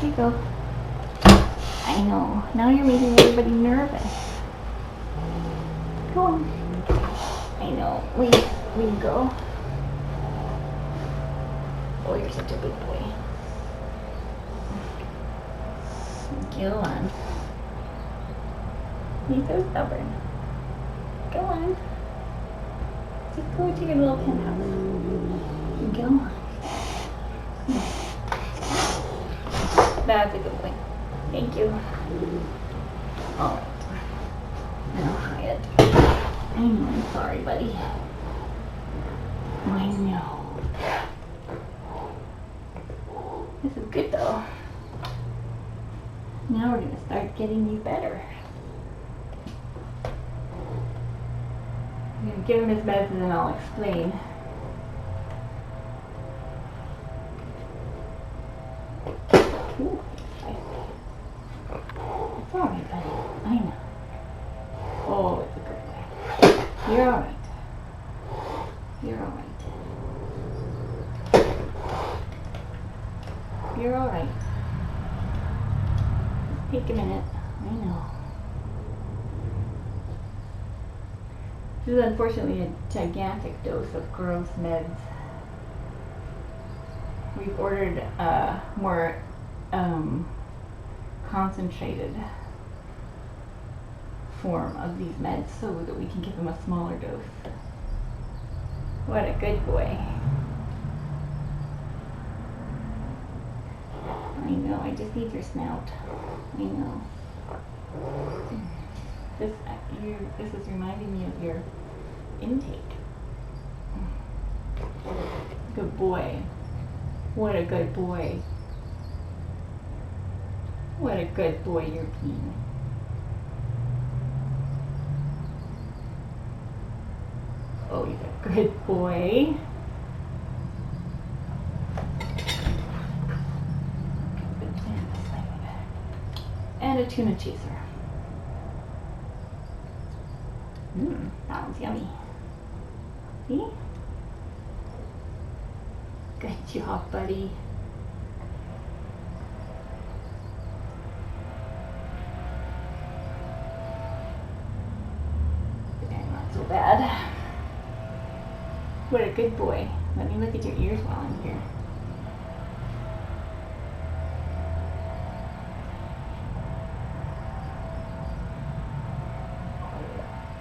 Here you go. I know. Now you're making everybody nervous. Go on. I know. Wait. Where you go? Oh, you're such a good boy. Go on. He's so stubborn. Go on. Just go to your little penthouse. Go on. That's a good boy. Thank you. Alright. Now Hyatt. I know, I'm sorry, buddy. I know. This is good though. Now we're going to start getting you better. I'm going to give him his meds and then I'll explain. Ooh, it's alright, buddy. I know. Oh, it's a good boy. You're alright. You're alright. You're alright. Take a minute. I know. This is unfortunately a gigantic dose of gross meds. We've ordered more concentrated form of these meds so that we can give him a smaller dose. What a good boy. I know, I just need your snout. I know. This is reminding me of your intake. Good boy. What a good boy. What a good boy you're being. Oh, he's a good boy. And a tuna chaser. That one's yummy. See? Good job, buddy. Not so bad. What a good boy. Let me look at your ears while I'm here.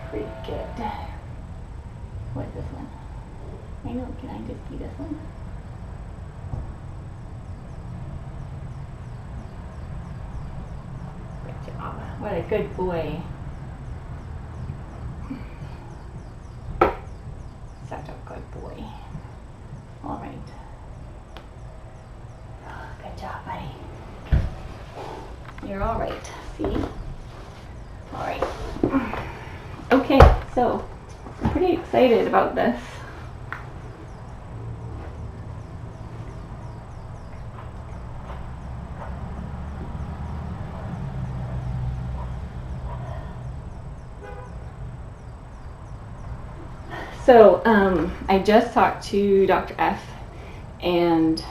Pretty good. What's this one? I know, can I just see this one? Good job. What a good boy. Such a good boy. Alright. Good job, buddy. You're alright, see? Alright. Okay, so I'm pretty excited about this. So I just talked to Dr. F and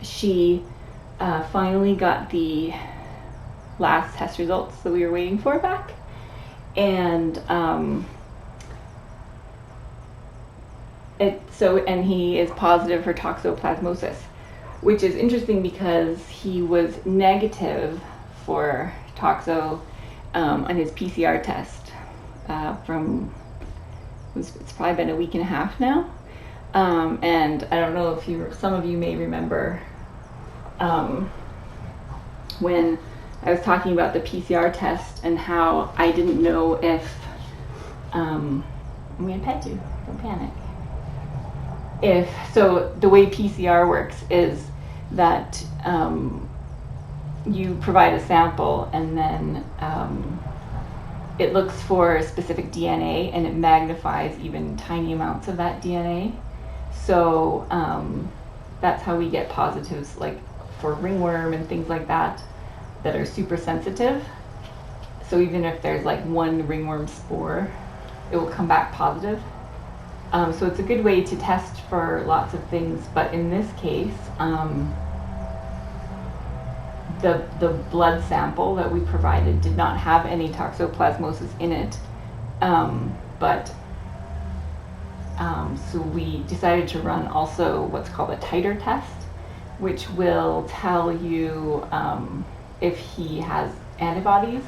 she finally got the last test results that we were waiting for back. And he is positive for toxoplasmosis, which is interesting because he was negative for toxo on his PCR test it's probably been a week and a half now. And I don't know if some of you may remember when I was talking about the PCR test and how I didn't know if, I'm going to pet you, don't panic. So the way PCR works is that you provide a sample and then it looks for specific DNA and it magnifies even tiny amounts of that DNA. So that's how we get positives like for ringworm and things like that are super sensitive. So even if there's like one ringworm spore, it will come back positive. So it's a good way to test for lots of things, but in this case, the blood sample that we provided did not have any toxoplasmosis in it, so we decided to run also what's called a titer test, which will tell you if he has antibodies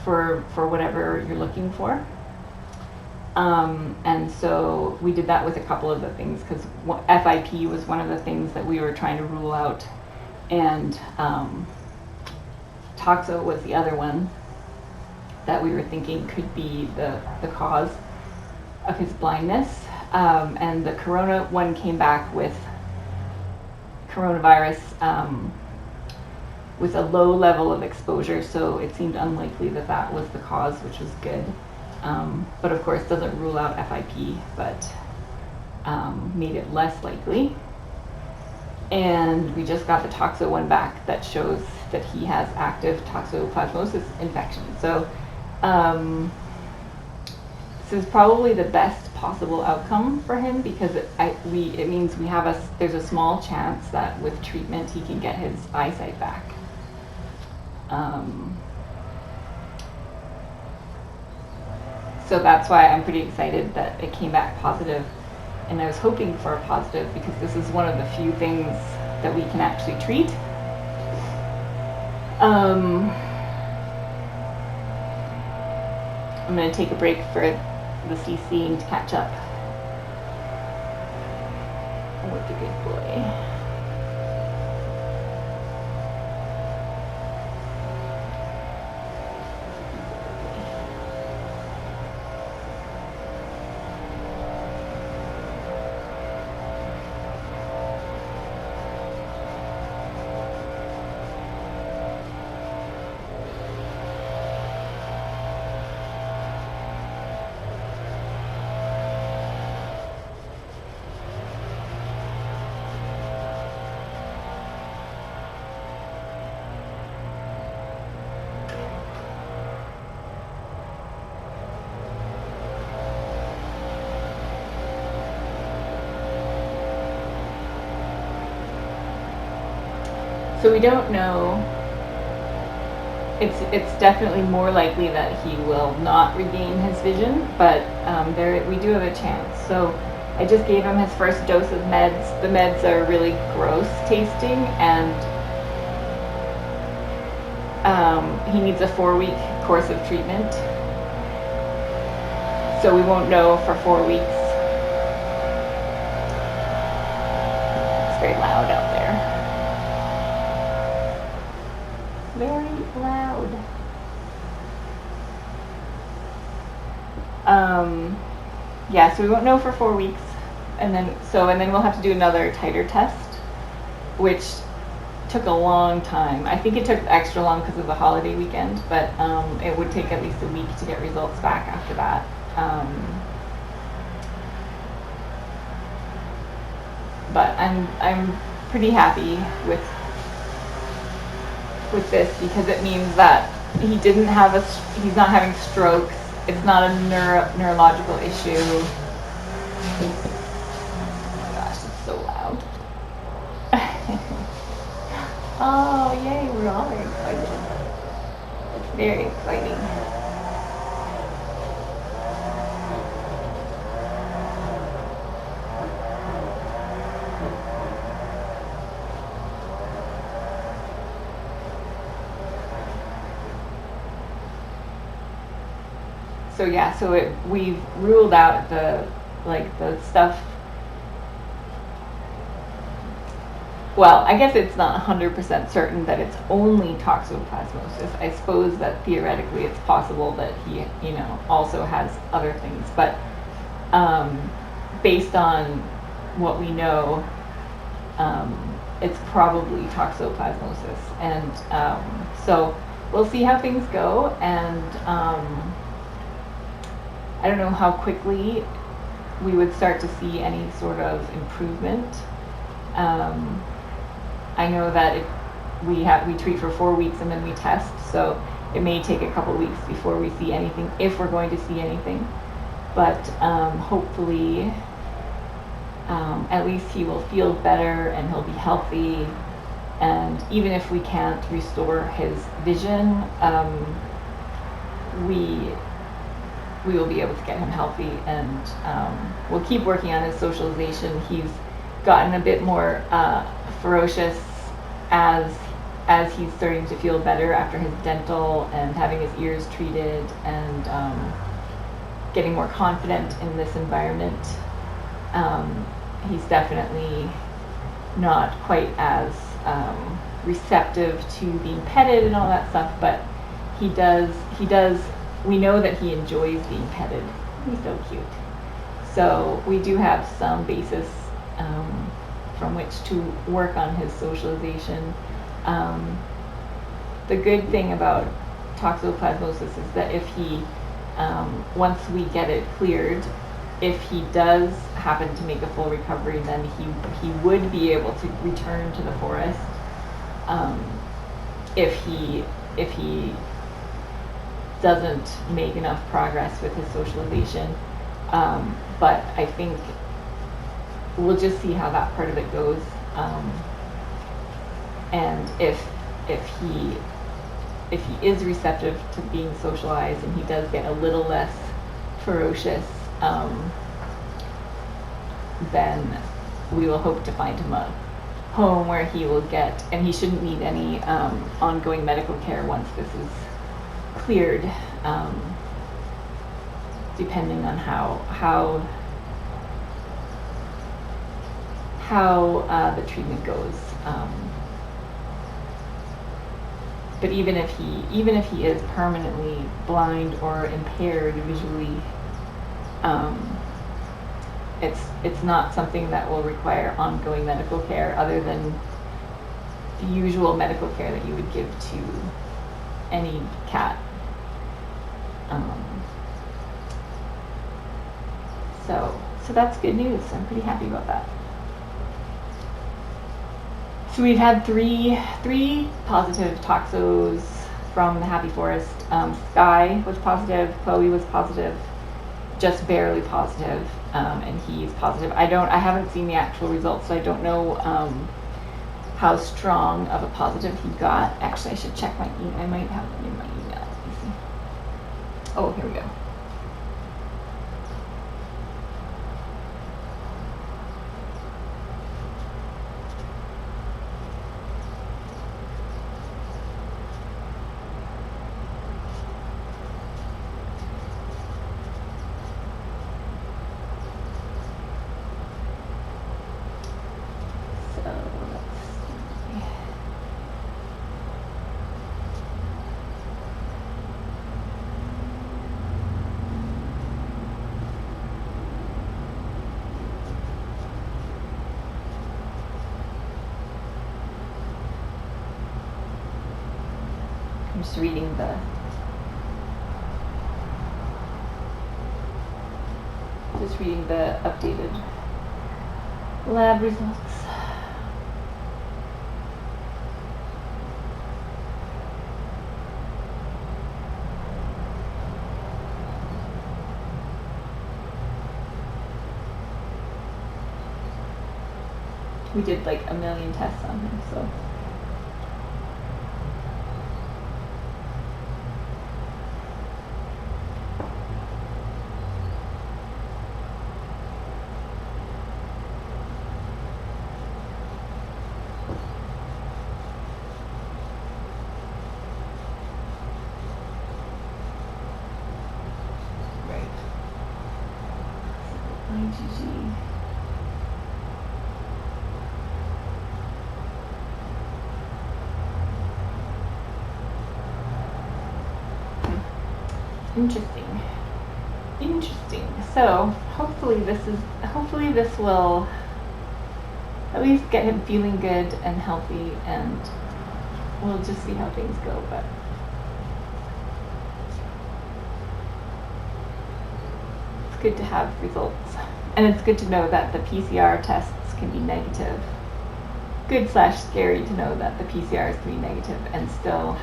for whatever you're looking for. And so we did that with a couple of the things, because FIP was one of the things that we were trying to rule out, and toxo was the other one that we were thinking could be the cause of his blindness. And the corona one came back with coronavirus with a low level of exposure, so it seemed unlikely that that was the cause, which was good. But of course doesn't rule out FIP, but made it less likely. And we just got the toxo one back that shows that he has active toxoplasmosis infection. So this is probably the best possible outcome for him, because it means there's a small chance that with treatment he can get his eyesight back. So that's why I'm pretty excited that it came back positive, and I was hoping for a positive because this is one of the few things that we can actually treat. I'm going to take a break for the CCing to catch up. What a good boy. So we don't know. It's definitely more likely that he will not regain his vision, but we do have a chance. So I just gave him his first dose of meds. The meds are really gross tasting, and he needs a 4-week course of treatment. So we won't know for 4 weeks. It's very loud out there. Very loud. Yeah, so we won't know for 4 weeks, and then we'll have to do another titer test, which took a long time. I think it took extra long because of the holiday weekend, but it would take at least a week to get results back after that. But I'm pretty happy with this, because it means that he's not having strokes. It's not a neurological issue. Oh my gosh, it's so loud. Oh, yay, we're all very excited. It's very exciting. So yeah, we've ruled out the stuff. Well, I guess it's not 100% certain that it's only toxoplasmosis. I suppose that theoretically it's possible that he, also has other things. But based on what we know, it's probably toxoplasmosis. And so we'll see how things go. And I don't know how quickly we would start to see any sort of improvement. I know that we treat for 4 weeks and then we test, so it may take a couple weeks before we see anything, if we're going to see anything. But hopefully at least he will feel better and he'll be healthy. And even if we can't restore his vision, we will be able to get him healthy, and we'll keep working on his socialization. He's gotten a bit more ferocious as he's starting to feel better after his dental and having his ears treated, and getting more confident in this environment. He's definitely not quite as receptive to being petted and all that stuff, but he does, we know that he enjoys being petted. He's so cute. So we do have some basis from which to work on his socialization. The good thing about toxoplasmosis is that if he, once we get it cleared, if he does happen to make a full recovery, then he would be able to return to the forest. If he doesn't make enough progress with his socialization, but I think we'll just see how that part of it goes. And if he is receptive to being socialized and he does get a little less ferocious, then we will hope to find him a home where he will get, and he shouldn't need any ongoing medical care once this is cleared, depending on how the treatment goes. But even if he is permanently blind or impaired visually, it's not something that will require ongoing medical care other than the usual medical care that you would give to any cat. So that's good news. I'm pretty happy about that. So we've had three positive toxos from the Happy Forest. Sky was positive, Chloe was positive, just barely positive, and he's positive. I haven't seen the actual results, so I don't know how strong of a positive he got. Actually, I should check my email. I might have them in my email. Let me see. Oh, here we go. I'm just reading the updated lab results. We did like 1 million tests on him, so. Interesting. So hopefully this will at least get him feeling good and healthy, and we'll just see how things go. But it's good to have results, and it's good to know that the PCR tests can be negative. Good/scary to know that the PCRs can be negative and still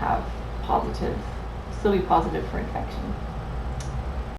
be positive for infection.